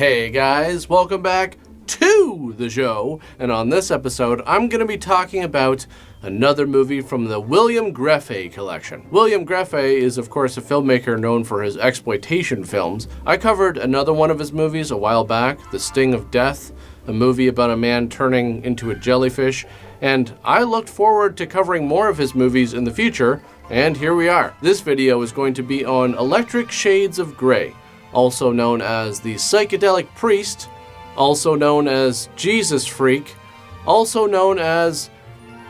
Hey guys, welcome back to the show, and on this episode I'm going to be talking about another movie from the William Grefé collection. William Grefé is of course a filmmaker known for his exploitation films. I covered another one of his movies a while back, The Sting of Death, a movie about a man turning into a jellyfish, and I looked forward to covering more of his movies in the future, and here we are. This video is going to be on Electric Shades of Grey, also known as The Psychedelic Priest, also known as Jesus Freak, also known as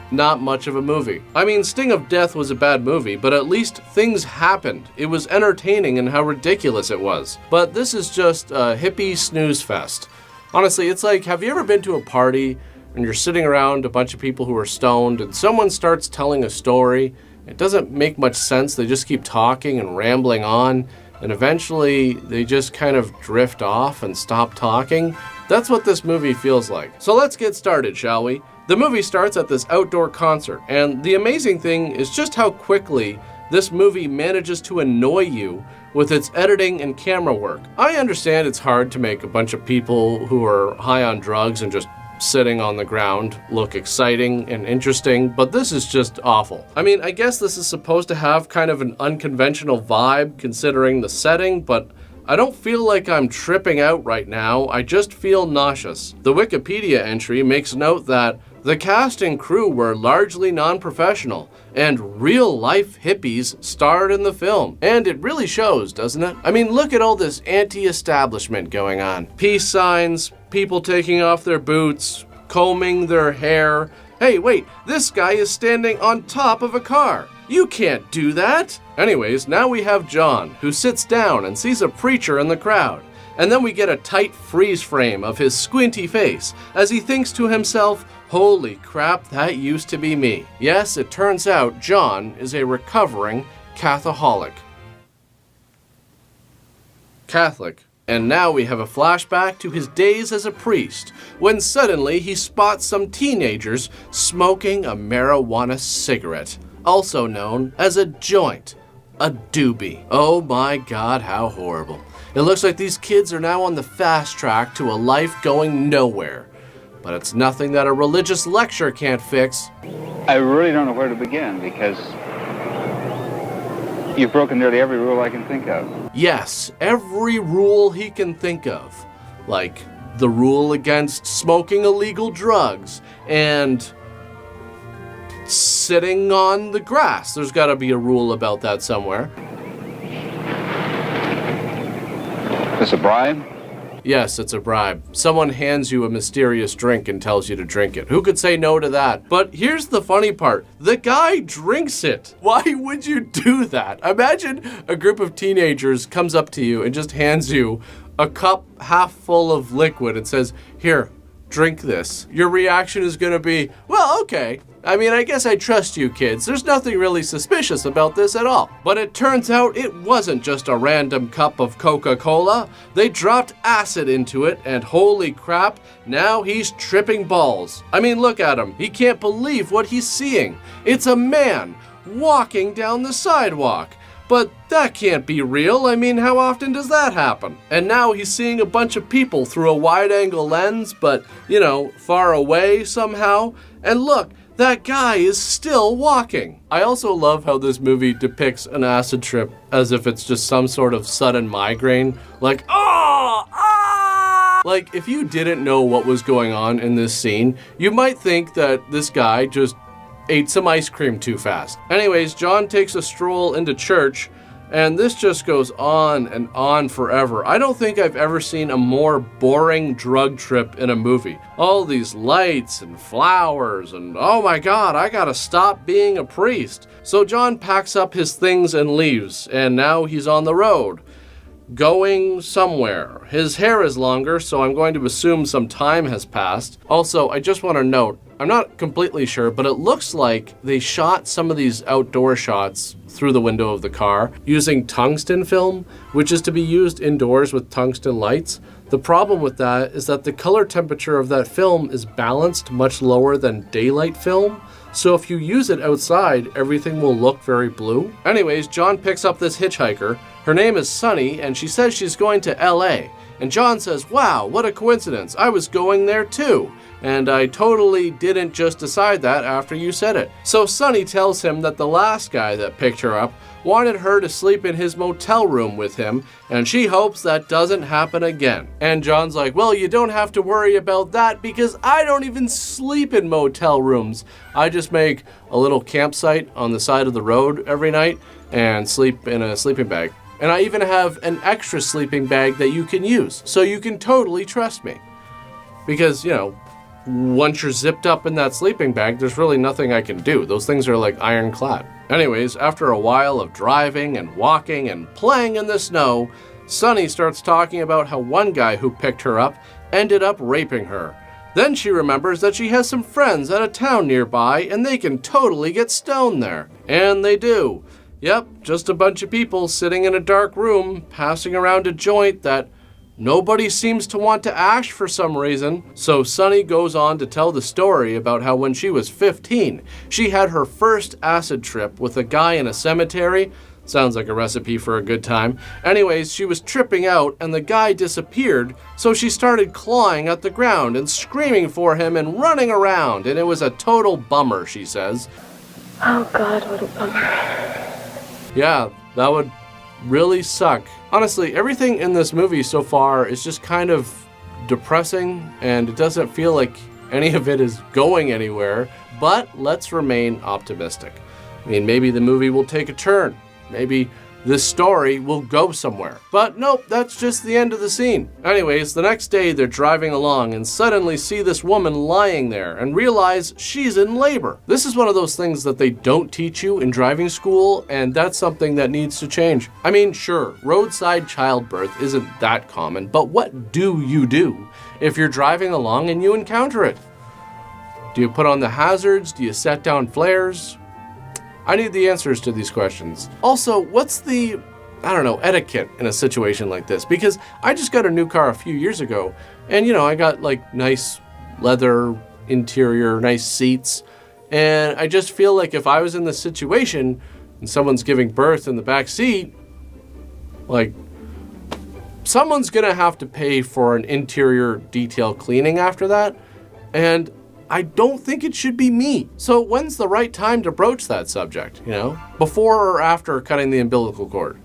not much of a movie. I mean, Sting of Death was a bad movie, but at least things happened. It was entertaining in how ridiculous it was. But this is just a hippie snooze fest. Honestly, it's like, have you ever been to a party and you're sitting around a bunch of people who are stoned and someone starts telling a story? It doesn't make much sense. They just keep talking and rambling on, and eventually they just kind of drift off and stop talking. That's what this movie feels like. So let's get started, shall we? The movie starts at this outdoor concert, and the amazing thing is just how quickly this movie manages to annoy you with its editing and camera work. I understand it's hard to make a bunch of people who are high on drugs and just sitting on the ground look exciting and interesting, but this is just awful. I mean, I guess this is supposed to have kind of an unconventional vibe considering the setting, but I don't feel like I'm tripping out right now. I just feel nauseous. The Wikipedia entry makes note that the cast and crew were largely non-professional, and real-life hippies starred in the film. And it really shows, doesn't it? I mean, look at all this anti-establishment going on. Peace signs, people taking off their boots, combing their hair. Hey, wait, this guy is standing on top of a car. You can't do that. Anyways, now we have John, who sits down and sees a preacher in the crowd. And then we get a tight freeze frame of his squinty face as he thinks to himself, holy crap, that used to be me. Yes, it turns out John is a recovering Catholic. And now we have a flashback to his days as a priest, when suddenly he spots some teenagers smoking a marijuana cigarette, also known as a joint, a doobie. Oh my God, how horrible. It looks like these kids are now on the fast track to a life going nowhere. But it's nothing that a religious lecture can't fix. I really don't know where to begin because you've broken nearly every rule I can think of. Yes, every rule he can think of. Like the rule against smoking illegal drugs and sitting on the grass. There's got to be a rule about that somewhere. Is this a bribe? Yes, it's a bribe. Someone hands you a mysterious drink and tells you to drink it. Who could say no to that? But here's the funny part. The guy drinks it. Why would you do that? Imagine a group of teenagers comes up to you and just hands you a cup half full of liquid and says, here, drink this. Your reaction is going to be, well, okay. I mean, I guess I trust you kids. There's nothing really suspicious about this at all. But it turns out it wasn't just a random cup of Coca-Cola. They dropped acid into it, and holy crap, now he's tripping balls. I mean, look at him. He can't believe what he's seeing. It's a man walking down the sidewalk. But that can't be real. I mean, how often does that happen? And now he's seeing a bunch of people through a wide-angle lens, but, you know, far away somehow. And look, that guy is still walking. I also love how this movie depicts an acid trip as if it's just some sort of sudden migraine. Like, oh, ah! Like, if you didn't know what was going on in this scene, you might think that this guy just ate some ice cream too fast. Anyways, John takes a stroll into church, and this just goes on and on forever. I don't think I've ever seen a more boring drug trip in a movie. All these lights and flowers and oh my God, I gotta stop being a priest. So John packs up his things and leaves, and now he's on the road, going somewhere. His hair is longer, so I'm going to assume some time has passed. Also, I just want to note, I'm not completely sure, but it looks like they shot some of these outdoor shots through the window of the car using tungsten film, which is to be used indoors with tungsten lights. The problem with that is that the color temperature of that film is balanced much lower than daylight film. So if you use it outside, everything will look very blue. Anyways, John picks up this hitchhiker. Her name is Sunny, and she says she's going to LA. And John says, wow, what a coincidence. I was going there too. And I totally didn't just decide that after you said it. So Sonny tells him that the last guy that picked her up wanted her to sleep in his motel room with him, and she hopes that doesn't happen again. And John's like, well, you don't have to worry about that because I don't even sleep in motel rooms. I just make a little campsite on the side of the road every night and sleep in a sleeping bag. And I even have an extra sleeping bag that you can use, so you can totally trust me. Because, once you're zipped up in that sleeping bag, there's really nothing I can do. Those things are like ironclad. Anyways, after a while of driving and walking and playing in the snow, Sonny starts talking about how one guy who picked her up ended up raping her. Then she remembers that she has some friends at a town nearby and they can totally get stoned there. And they do. Yep, just a bunch of people sitting in a dark room, passing around a joint that nobody seems to want to ash for some reason. So Sonny goes on to tell the story about how when she was 15, she had her first acid trip with a guy in a cemetery. Sounds like a recipe for a good time. Anyways, she was tripping out and the guy disappeared, so she started clawing at the ground and screaming for him and running around, and it was a total bummer, she says. Oh God, what a bummer. Yeah, that would really suck. Honestly, everything in this movie so far is just kind of depressing, and it doesn't feel like any of it is going anywhere, but let's remain optimistic. I mean, maybe the movie will take a turn. Maybe this story will go somewhere. But nope, that's just the end of the scene. Anyways, the next day they're driving along and suddenly see this woman lying there and realize she's in labor. This is one of those things that they don't teach you in driving school, and that's something that needs to change. I mean, sure, roadside childbirth isn't that common, but what do you do if you're driving along and you encounter it? Do you put on the hazards? Do you set down flares? I need the answers to these questions. Also, what's the, etiquette in a situation like this? Because I just got a new car a few years ago, and I got like nice leather interior, nice seats, and I just feel like if I was in this situation and someone's giving birth in the back seat, like, someone's gonna have to pay for an interior detail cleaning after that, and I don't think it should be me. So when's the right time to broach that subject, Before or after cutting the umbilical cord?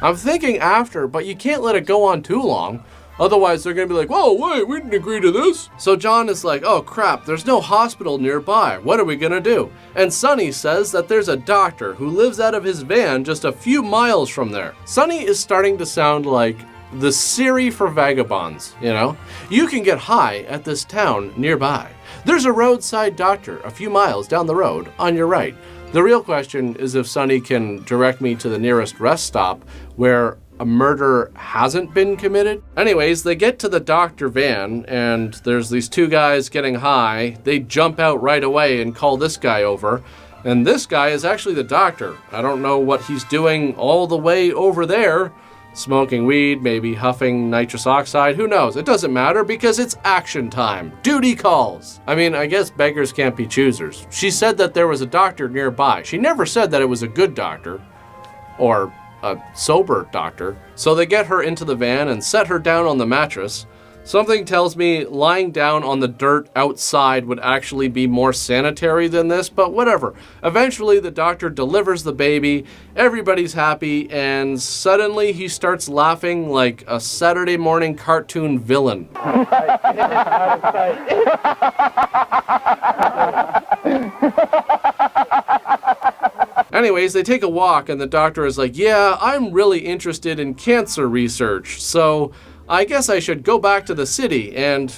I'm thinking after, but you can't let it go on too long. Otherwise, they're gonna be like, whoa, wait, we didn't agree to this. So John is like, oh crap, there's no hospital nearby. What are we gonna do? And Sonny says that there's a doctor who lives out of his van just a few miles from there. Sonny is starting to sound like the Siri for vagabonds, You can get high at this town nearby. There's a roadside doctor a few miles down the road on your right. The real question is if Sonny can direct me to the nearest rest stop where a murder hasn't been committed. Anyways, they get to the doctor van and there's these two guys getting high. They jump out right away and call this guy over. And this guy is actually the doctor. I don't know what he's doing all the way over there. Smoking weed, maybe huffing nitrous oxide, who knows? It doesn't matter because it's action time. Duty calls. I mean, I guess beggars can't be choosers. She said that there was a doctor nearby. She never said that it was a good doctor or a sober doctor. So they get her into the van and set her down on the mattress. Something tells me lying down on the dirt outside would actually be more sanitary than this, but whatever. Eventually, the doctor delivers the baby, everybody's happy, and suddenly he starts laughing like a Saturday morning cartoon villain. Anyways, they take a walk, and the doctor is like, yeah, I'm really interested in cancer research, so I guess I should go back to the city and,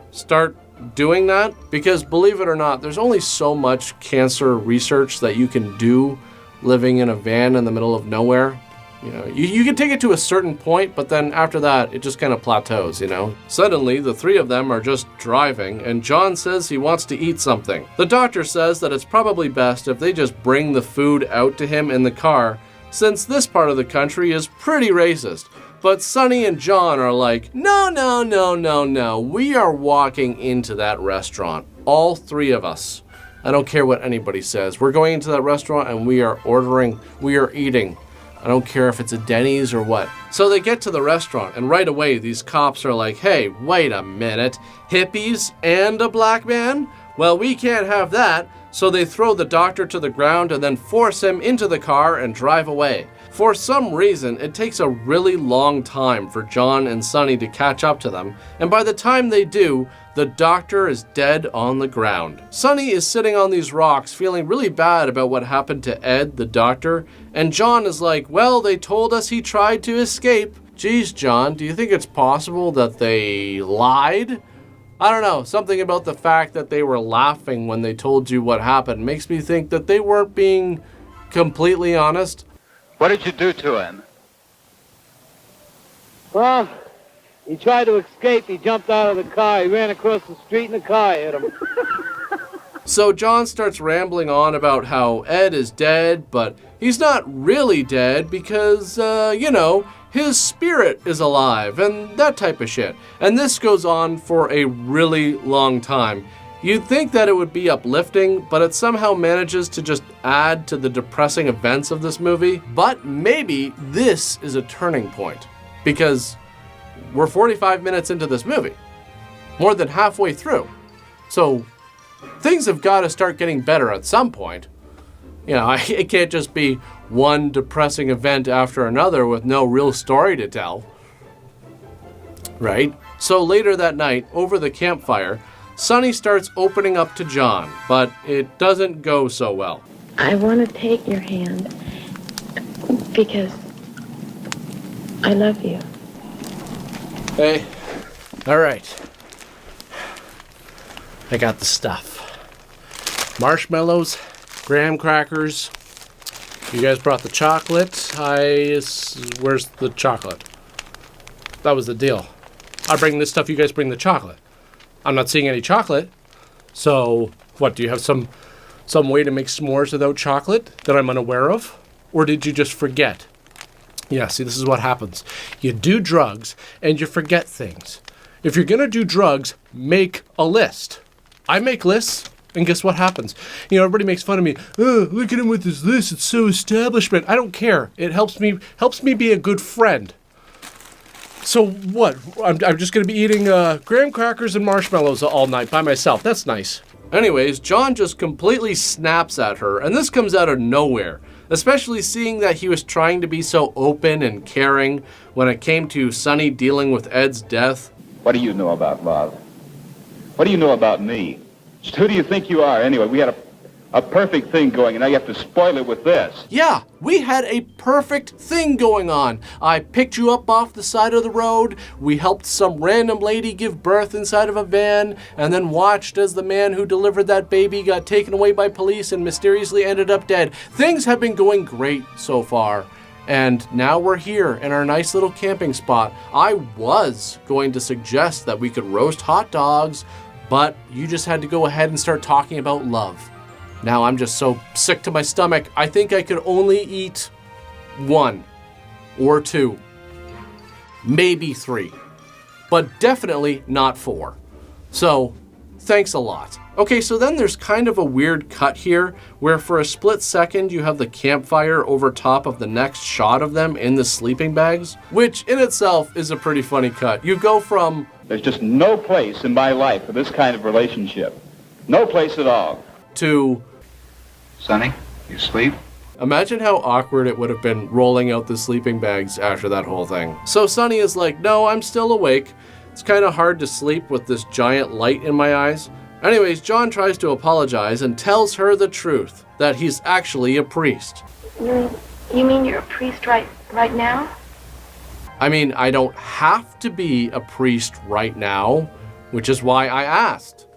start doing that. Because believe it or not, there's only so much cancer research that you can do living in a van in the middle of nowhere. You can take it to a certain point, but then after that, it just kind of plateaus, Suddenly, the three of them are just driving, and John says he wants to eat something. The doctor says that it's probably best if they just bring the food out to him in the car, since this part of the country is pretty racist. But Sonny and John are like, no, we are walking into that restaurant. All three of us. I don't care what anybody says. We're going into that restaurant and we are ordering, we are eating. I don't care if it's a Denny's or what. So they get to the restaurant, and right away these cops are like, hey, wait a minute, hippies and a black man? Well, we can't have that. So they throw the doctor to the ground and then force him into the car and drive away. For some reason, it takes a really long time for John and Sonny to catch up to them, and by the time they do, the doctor is dead on the ground. Sonny is sitting on these rocks feeling really bad about what happened to Ed, the doctor, and John is like, well, they told us he tried to escape. Geez, John, do you think it's possible that they lied? I don't know, something about the fact that they were laughing when they told you what happened makes me think that they weren't being completely honest. What did you do to him? Well, he tried to escape. He jumped out of the car. He ran across the street and the car hit him. So John starts rambling on about how Ed is dead, but he's not really dead because, his spirit is alive and that type of shit. And this goes on for a really long time. You'd think that it would be uplifting, but it somehow manages to just add to the depressing events of this movie. But maybe this is a turning point, because we're 45 minutes into this movie, more than halfway through. So things have got to start getting better at some point. It can't just be one depressing event after another with no real story to tell. Right? So later that night, over the campfire, Sonny starts opening up to John, but it doesn't go so well. I want to take your hand because I love you. Hey, all right. I got the stuff. Marshmallows, graham crackers. You guys brought the chocolate. Where's the chocolate? That was the deal. I bring this stuff, you guys bring the chocolate. I'm not seeing any chocolate. So, what, do you have some way to make s'mores without chocolate that I'm unaware of? Or did you just forget? Yeah, see, this is what happens. You do drugs and you forget things. If you're gonna do drugs, make a list. I make lists, and guess what happens? Everybody makes fun of me. Oh, look at him with his list, it's so establishment. I don't care. It helps me be a good friend. So what? I'm just going to be eating graham crackers and marshmallows all night by myself. That's nice. Anyways, John just completely snaps at her, and this comes out of nowhere, especially seeing that he was trying to be so open and caring when it came to Sonny dealing with Ed's death. What do you know about love? What do you know about me? Just who do you think you are anyway? We had a perfect thing going, and now you have to spoil it with this. Yeah, we had a perfect thing going on. I picked you up off the side of the road, we helped some random lady give birth inside of a van, and then watched as the man who delivered that baby got taken away by police and mysteriously ended up dead. Things have been going great so far. And now we're here in our nice little camping spot. I was going to suggest that we could roast hot dogs, but you just had to go ahead and start talking about love. Now I'm just so sick to my stomach, I think I could only eat 1 or 2, maybe 3, but definitely not 4. So, thanks a lot. Okay, so then there's kind of a weird cut here, where for a split second you have the campfire over top of the next shot of them in the sleeping bags, which in itself is a pretty funny cut. You go from, There's just no place in my life for this kind of relationship. No place at all. to, Sonny, you sleep? imagine how awkward it would have been rolling out the sleeping bags after that whole thing. So Sonny is like, no, I'm still awake. It's kind of hard to sleep with this giant light in my eyes. Anyways, John tries to apologize and tells her the truth, that he's actually a priest. You mean you're a priest right now? I mean, I don't have to be a priest right now, which is why I asked.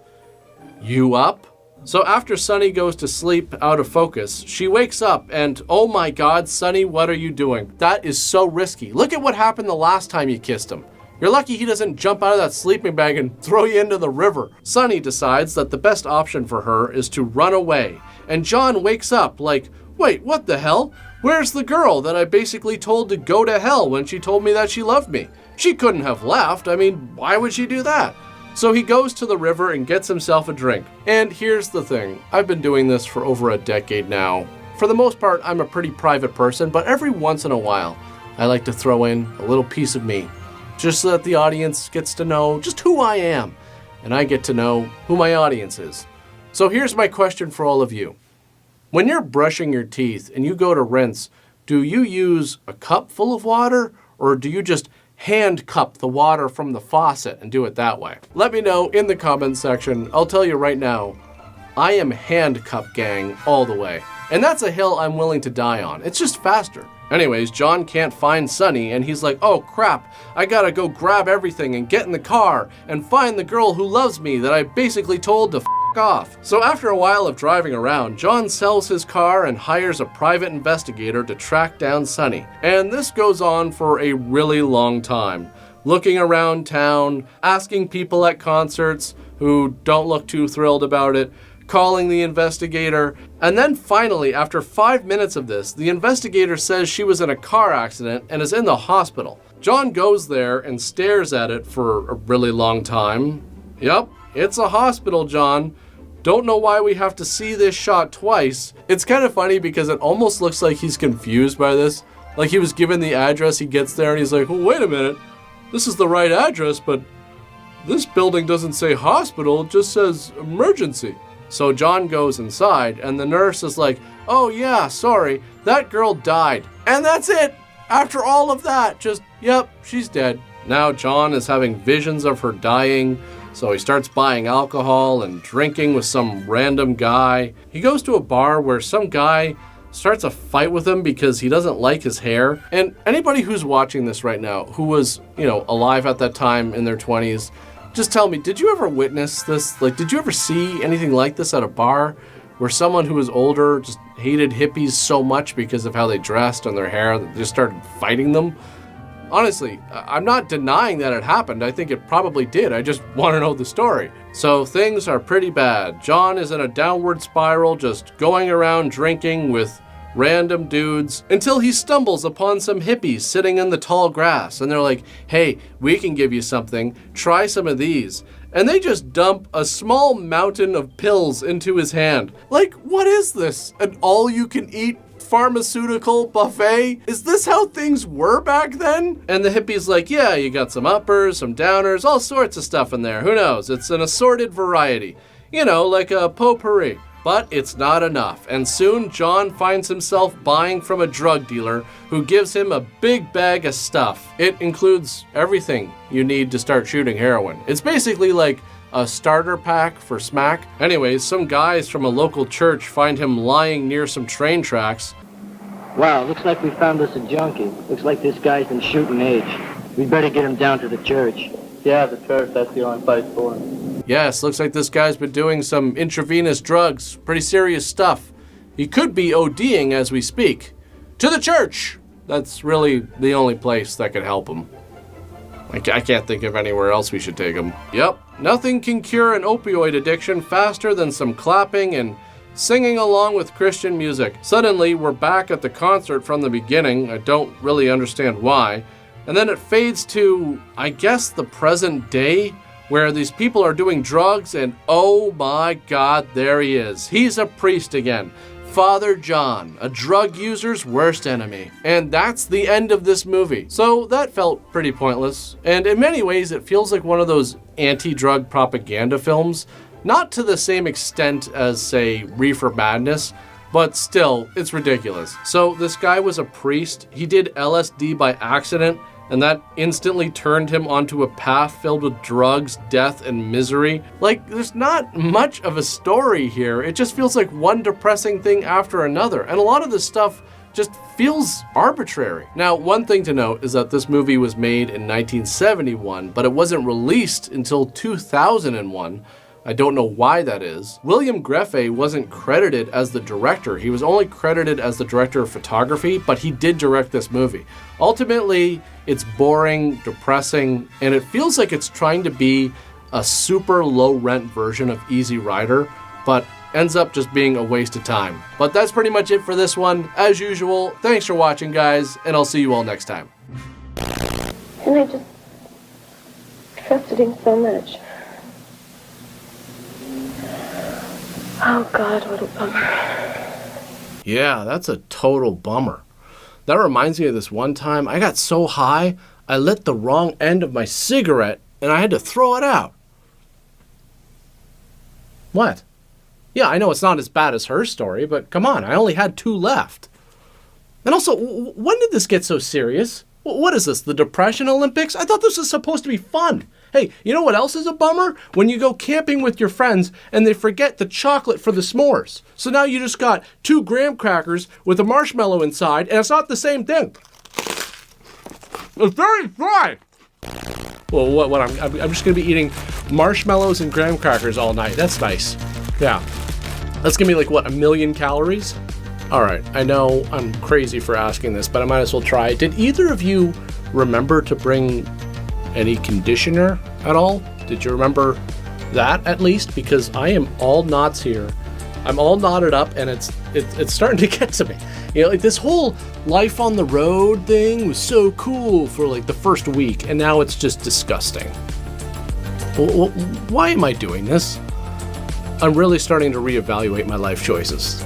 You up? So after Sonny goes to sleep out of focus, she wakes up and, oh my God, Sonny, what are you doing? That is so risky. Look at what happened the last time you kissed him. You're lucky he doesn't jump out of that sleeping bag and throw you into the river. Sonny decides that the best option for her is to run away. And John wakes up like, wait, what the hell? Where's the girl that I basically told to go to hell when she told me that she loved me? She couldn't have left. I mean, why would she do that? So he goes to the river and gets himself a drink. And here's the thing. I've been doing this for over a decade now. For the most part, I'm a pretty private person, but every once in a while, I like to throw in a little piece of me, just so that the audience gets to know just who I am, and I get to know who my audience is. So here's my question for all of you. When you're brushing your teeth and you go to rinse, do you use a cup full of water, or do you just hand cup the water from the faucet and do it that way? Let me know in the comments section. I'll tell you right now, I am hand cup gang all the way. And that's a hill I'm willing to die on. It's just faster. Anyways, John can't find Sonny, and he's like, oh crap, I gotta go grab everything and get in the car and find the girl who loves me that I basically told to f*** off. So after a while of driving around, John sells his car and hires a private investigator to track down Sonny. And this goes on for a really long time. Looking around town, asking people at concerts who don't look too thrilled about it, calling the investigator, and then finally, after 5 minutes of this, the investigator says she was in a car accident and is in the hospital. John goes there and stares at it for a really long time. Yep, it's a hospital, John. Don't know why we have to see this shot twice. It's kind of funny because it almost looks like he's confused by this. Like he was given the address, he gets there and he's like, well, wait a minute, this is the right address, but this building doesn't say hospital, it just says emergency. So John goes inside, and the nurse is like, oh yeah, sorry, that girl died. And that's it! After all of that, just, yep, she's dead. Now John is having visions of her dying, so he starts buying alcohol and drinking with some random guy. He goes to a bar where some guy starts a fight with him because he doesn't like his hair. And anybody who's watching this right now, who was, alive at that time in their 20s, just tell me, did you ever witness this? Like, did you ever see anything like this at a bar where someone who was older just hated hippies so much because of how they dressed and their hair that they just started fighting them? Honestly, I'm not denying that it happened. I think it probably did. I just want to know the story. So things are pretty bad. John is in a downward spiral, just going around drinking with random dudes until he stumbles upon some hippies sitting in the tall grass, and they're like, hey, we can give you something, try some of these. And they just dump a small mountain of pills into his hand. Like, what is this? An all-you-can-eat pharmaceutical buffet? Is this how things were back then? And the hippie's like, yeah, you got some uppers, some downers, all sorts of stuff in there. Who knows? It's an assorted variety. Like a potpourri. But it's not enough, and soon John finds himself buying from a drug dealer who gives him a big bag of stuff. It includes everything you need to start shooting heroin. It's basically like a starter pack for smack. Anyways, some guys from a local church find him lying near some train tracks. Wow, looks like we found us a junkie. Looks like this guy's been shooting age. We'd better get him down to the church. Yeah, the church, that's the only place for him. Yes, looks like this guy's been doing some intravenous drugs, pretty serious stuff. He could be ODing as we speak. To the church! That's really the only place that could help him. I can't think of anywhere else we should take him. Yep, nothing can cure an opioid addiction faster than some clapping and singing along with Christian music. Suddenly, we're back at the concert from the beginning. I don't really understand why. And then it fades to, I guess, the present day, where these people are doing drugs, and oh my God, there he is. He's a priest again. Father John, a drug user's worst enemy. And that's the end of this movie. So that felt pretty pointless. And in many ways, it feels like one of those anti-drug propaganda films. Not to the same extent as, say, Reefer Madness, but still, it's ridiculous. So this guy was a priest. He did LSD by accident, and that instantly turned him onto a path filled with drugs, death, and misery. Like, there's not much of a story here. It just feels like one depressing thing after another. And a lot of this stuff just feels arbitrary. Now, one thing to note is that this movie was made in 1971, but it wasn't released until 2001. I don't know why that is. William Grefé wasn't credited as the director. He was only credited as the director of photography, but he did direct this movie. Ultimately, it's boring, depressing, and it feels like it's trying to be a super low-rent version of Easy Rider, but ends up just being a waste of time. But that's pretty much it for this one. As usual, thanks for watching, guys, and I'll see you all next time. And I just trusted him so much. Oh, God, what a bummer. Yeah, that's a total bummer. That reminds me of this one time I got so high, I lit the wrong end of my cigarette and I had to throw it out. What? Yeah, I know it's not as bad as her story, but come on, I only had 2 left. And also, when did this get so serious? What is this, the Depression Olympics? I thought this was supposed to be fun. Hey, you know what else is a bummer? When you go camping with your friends and they forget the chocolate for the s'mores. So now you just got 2 graham crackers with a marshmallow inside, and it's not the same thing. It's very dry. Well, what I'm just gonna be eating marshmallows and graham crackers all night. That's nice. Yeah. That's gonna be like, what, 1,000,000 calories? All right, I know I'm crazy for asking this, but I might as well try. Did either of you remember to bring any conditioner at all? Did you remember that at least? Because I am all knots here. I'm all knotted up, and it's starting to get to me. You know, like this whole life on the road thing was so cool for like the first week, and now it's just disgusting. Why am I doing this? I'm really starting to reevaluate my life choices.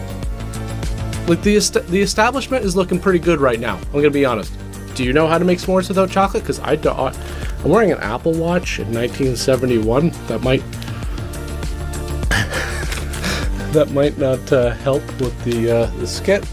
Like the establishment is looking pretty good right now. I'm gonna be honest. Do you know how to make s'mores without chocolate? Because I don't. I'm wearing an Apple Watch in 1971. That might that might not help with the skit.